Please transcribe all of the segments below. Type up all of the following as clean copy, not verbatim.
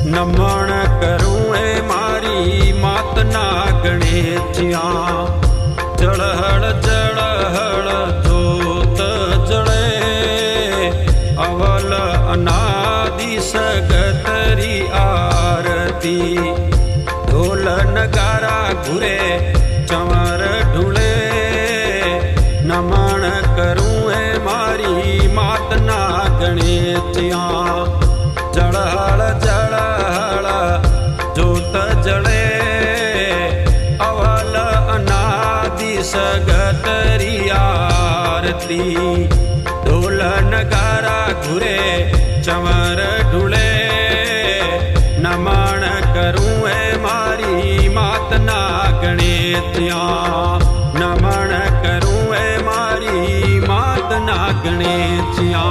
नमण करूं ए मारी मात नागणे थिया। जड़हड़ जड़हड़ जोत जड़े अवल अनादि सगतरी आरती। ढोल नगारा घुरे चंवर ढूले नमण करूं ए मारी मात नागणे थिया। जड़हड़ जड़हड़ जोत जड़े अवल अनादि सगतरी आरती। ढोल नगारा घुरे चंवर ढूले नमण करूं ए मारी मात नागणे थिया। नमण करूं ए मारी मात नागणे थिया।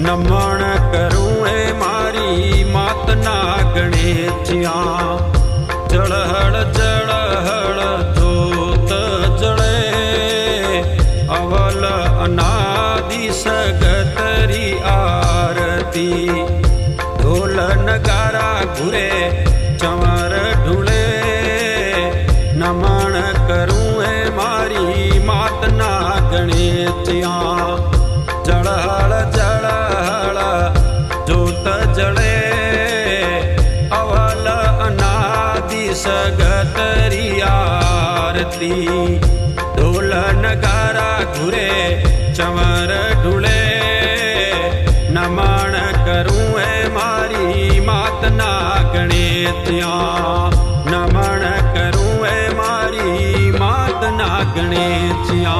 नमण करूं ए मारी मात नागणे थिया। जड़हड़ जड़हड़ जोत जड़े अवल अनादि सगतरी आरती। ढोल नगारा घुरे चंवर ढूले नमण करूं ए मारी मात नागणे थिया। जड़हड़ जड़हड़ जोत जड़े अवल अनादि सगतरी आरती। ढोल नगारा घुरे चंवर ढूले नमण करूं ए मारी मात नागणे थिया। नमण करूं ए मारी मात नागणे थिया।